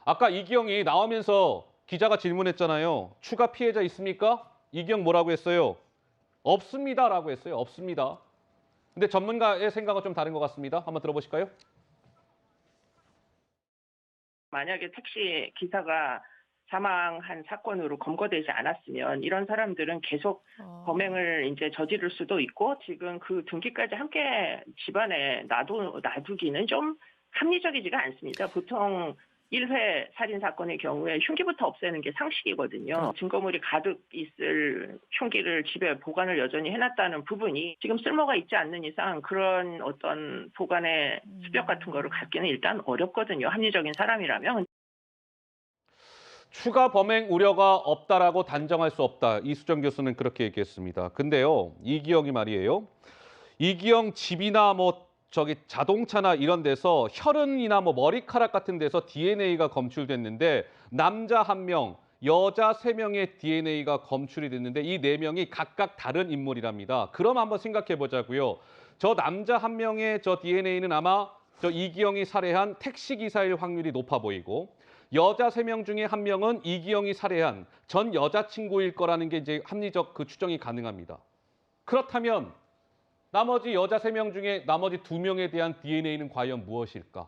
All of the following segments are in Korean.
아까 이기영이 나오면서 기자가 질문했잖아요. 추가 피해자 있습니까? 이기영 뭐라고 했어요? 없습니다라고 했어요. 없습니다. 근데 전문가의 생각은 좀 다른 것 같습니다. 한번 들어보실까요? 만약에 택시 기사가 사망한 사건으로 검거되지 않았으면 이런 사람들은 계속 범행을 이제 저지를 수도 있고 지금 그 등기까지 함께 집안에 놔두기는 좀 합리적이지가 않습니다. 보통 1회 살인 사건의 경우에 흉기부터 없애는 게 상식이거든요. 증거물이 가득 있을 흉기를 집에 보관을 여전히 해놨다는 부분이 지금 쓸모가 있지 않는 이상 그런 어떤 보관의 수벽 같은 거를 갖기는 일단 어렵거든요. 합리적인 사람이라면. 추가 범행 우려가 없다라고 단정할 수 없다. 이수정 교수는 그렇게 얘기했습니다. 근데요, 이기영이 말이에요. 이기영 집이나 뭐 저기 자동차나 이런 데서 혈흔이나 뭐 머리카락 같은 데서 DNA가 검출됐는데 남자 1명, 여자 3명의 DNA가 검출이 됐는데 이 4명이 각각 다른 인물이랍니다. 그럼 한번 생각해 보자고요. 저 남자 1명의 저 DNA는 아마 저 이기영이 살해한 택시기사일 확률이 높아 보이고 여자 3명 중에 1명은 이기영이 살해한 전 여자친구일 거라는 게 이제 합리적 그 추정이 가능합니다. 그렇다면 나머지 여자 3명 중에 나머지 2명에 대한 DNA는 과연 무엇일까?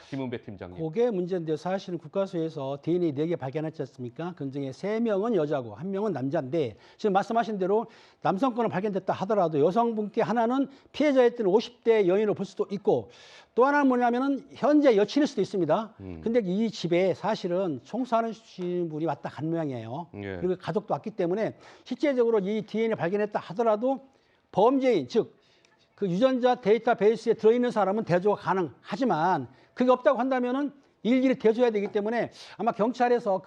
김은배 팀장님. 그게 문제인데 사실은 국가수에서 DNA 4개 발견했지 않습니까? 그 중에 3명은 여자고 1명은 남자인데 지금 말씀하신 대로 남성 건은 발견됐다 하더라도 여성분께 하나는 피해자였던 50대 여인으로 볼 수도 있고 또 하나는 뭐냐면은 현재 여친일 수도 있습니다. 근데 이 집에 사실은 총사하신 분이 왔다 간 모양이에요. 예. 그리고 가족도 왔기 때문에 실제적으로 이 DNA 발견했다 하더라도 범죄인 즉 그 유전자 데이터베이스에 들어있는 사람은 대조가 가능하지만 그게 없다고 한다면은 일일이 대조해야 되기 때문에 아마 경찰에서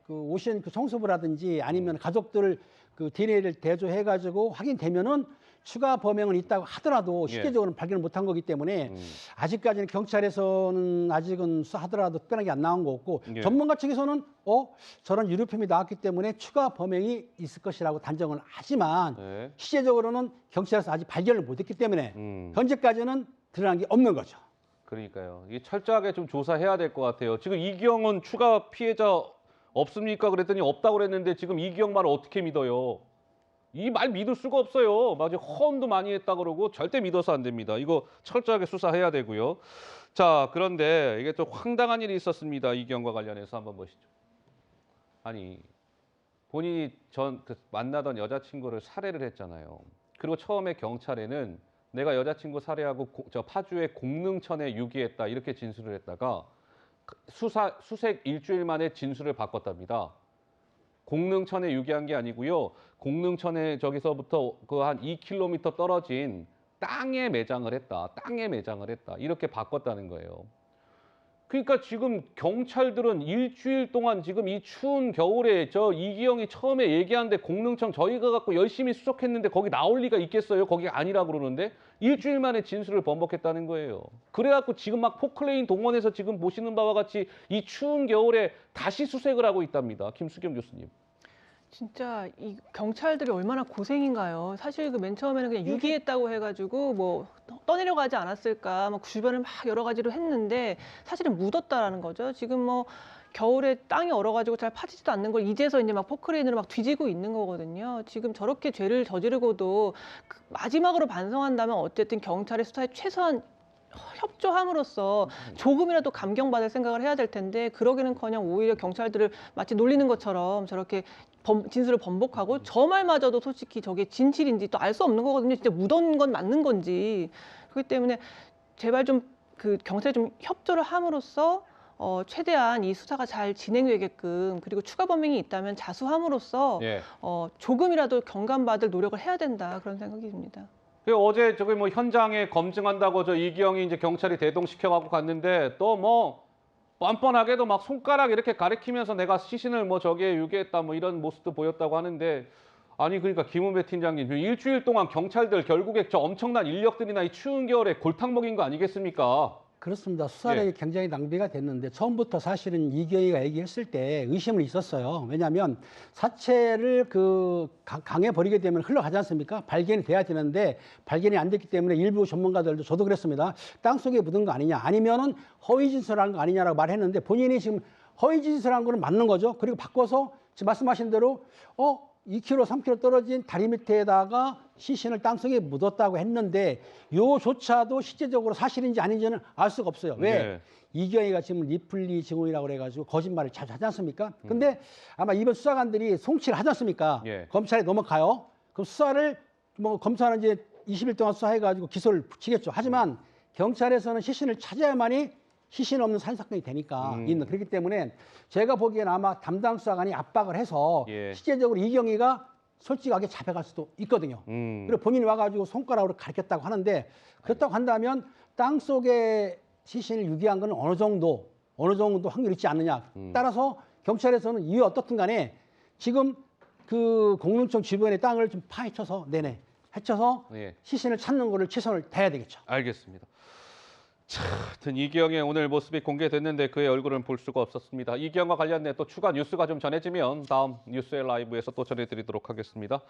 오신 그 성수부라든지 아니면 가족들 그 DNA를 대조해가지고 확인되면은 추가 범행은 있다고 하더라도 실제적으로는 발견을 못한 거기 때문에 아직까지는 경찰에서는 아직은 수사하더라도 특별하게 안 나온 거 없고 전문가 측에서는 저런 유류품이 나왔기 때문에 추가 범행이 있을 것이라고 단정을 하지만 실제적으로는 경찰에서 아직 발견을 못했기 때문에 현재까지는 드러난 게 없는 거죠. 그러니까요. 이게 철저하게 좀 조사해야 될 것 같아요. 지금 이기영은 추가 피해자 없습니까? 그랬더니 없다고 그랬는데 지금 이기영 말을 어떻게 믿어요? 이 말 믿을 수가 없어요. 맞아요. 허언도 많이 했다 그러고 절대 믿어서 안 됩니다. 이거 철저하게 수사해야 되고요. 자, 그런데 이게 또 황당한 일이 있었습니다. 이기영과 관련해서 한번 보시죠. 아니, 본인이 만나던 여자친구를 살해를 했잖아요. 그리고 처음에 경찰에는 내가 여자친구 살해하고 저 파주의 공릉천에 유기했다 이렇게 진술을 했다가 수색 일주일 만에 진술을 바꿨답니다. 공릉천에 유기한 게 아니고요. 공릉천에 저기서부터 그 한 2km 떨어진 땅에 매장을 했다. 땅에 매장을 했다. 이렇게 바꿨다는 거예요. 그러니까 지금 경찰들은 일주일 동안 지금 이 추운 겨울에 저 이기영이 처음에 얘기하는데 공릉천 저희가 갖고 열심히 수색했는데 거기 나올 리가 있겠어요? 거기 아니라 그러는데 일주일 만에 진술을 번복했다는 거예요. 그래갖고 지금 막 포클레인 동원해서 지금 보시는 바와 같이 이 추운 겨울에 다시 수색을 하고 있답니다. 김수경 교수님. 진짜 이 경찰들이 얼마나 고생인가요? 사실 그 맨 처음에는 그냥 유기했다고 해가지고 뭐 떠내려가지 않았을까, 막 주변을 막 여러 가지로 했는데 사실은 묻었다라는 거죠. 지금 뭐 겨울에 땅이 얼어가지고 잘 파지지도 않는 걸 이제서 이제 막 포크레인으로 막 뒤지고 있는 거거든요. 지금 저렇게 죄를 저지르고도 마지막으로 반성한다면 어쨌든 경찰의 수사에 최소한 협조함으로써 조금이라도 감경받을 생각을 해야 될 텐데 그러기는커녕 오히려 경찰들을 마치 놀리는 것처럼 저렇게 진술을 번복하고 저 말마저도 솔직히 저게 진실인지 또 알 수 없는 거거든요. 진짜 묻은 건 맞는 건지. 그렇기 때문에 제발 좀 그 경찰이 좀 협조를 함으로써 최대한 이 수사가 잘 진행되게끔 그리고 추가 범행이 있다면 자수함으로써 조금이라도 경감받을 노력을 해야 된다 그런 생각이 듭니다. 어제 저기 뭐 현장에 검증한다고 저 이기영이 이제 경찰이 대동시켜 갖고 갔는데 또 뭐 뻔뻔하게도 막 손가락 이렇게 가리키면서 내가 시신을 뭐 저기에 유기했다 뭐 이런 모습도 보였다고 하는데 아니 그러니까 김은배 팀장님 일주일 동안 경찰들 결국에 저 엄청난 인력들이나 이 추운 겨울에 골탕 먹인 거 아니겠습니까? 그렇습니다. 수사력이 예. 굉장히 낭비가 됐는데 처음부터 사실은 이경희가 얘기했을 때 의심은 있었어요. 왜냐하면 사체를 강에 버리게 되면 흘러가지 않습니까? 발견이 돼야 되는데 발견이 안 됐기 때문에 일부 전문가들도 저도 그랬습니다. 땅속에 묻은 거 아니냐 아니면은 허위 진술한 거 아니냐라고 말했는데 본인이 지금 허위 진술한 거는 맞는 거죠. 그리고 바꿔서 지금 말씀하신 대로 2km, 3km 떨어진 다리 밑에다가 시신을 땅속에 묻었다고 했는데 요조차도 실제적으로 사실인지 아닌지는 알 수가 없어요. 왜? 네. 이경희가 지금 리플리 증언이라고 그래가지고 거짓말을 자주 하지 않습니까? 근데 아마 이번 수사관들이 송치를 하지 않습니까? 예. 검찰에 넘어가요. 그럼 수사를 검찰은 이제 20일 동안 수사해가지고 기소를 붙이겠죠. 하지만 경찰에서는 시신을 찾아야만이 시신 없는 살인사건이 되니까 있는 그렇기 때문에 제가 보기에는 아마 담당 수사관이 압박을 해서 예. 실제적으로 이경희가 솔직하게 잡혀갈 수도 있거든요. 그리고 본인이 와가지고 손가락으로 가르쳤다고 하는데 그렇다고 한다면 땅 속에 시신을 유기한 건 어느 정도 확률이 있지 않느냐. 따라서 경찰에서는 이유 어떻든 간에 지금 그 공릉청 주변의 땅을 좀 파헤쳐서 헤쳐서 예. 시신을 찾는 거를 최선을 다해야 되겠죠. 알겠습니다. 자, 하여튼 이기영의 오늘 모습이 공개됐는데 그의 얼굴은 볼 수가 없었습니다. 이기영과 관련된 또 추가 뉴스가 좀 전해지면 다음 뉴스의 라이브에서 또 전해드리도록 하겠습니다.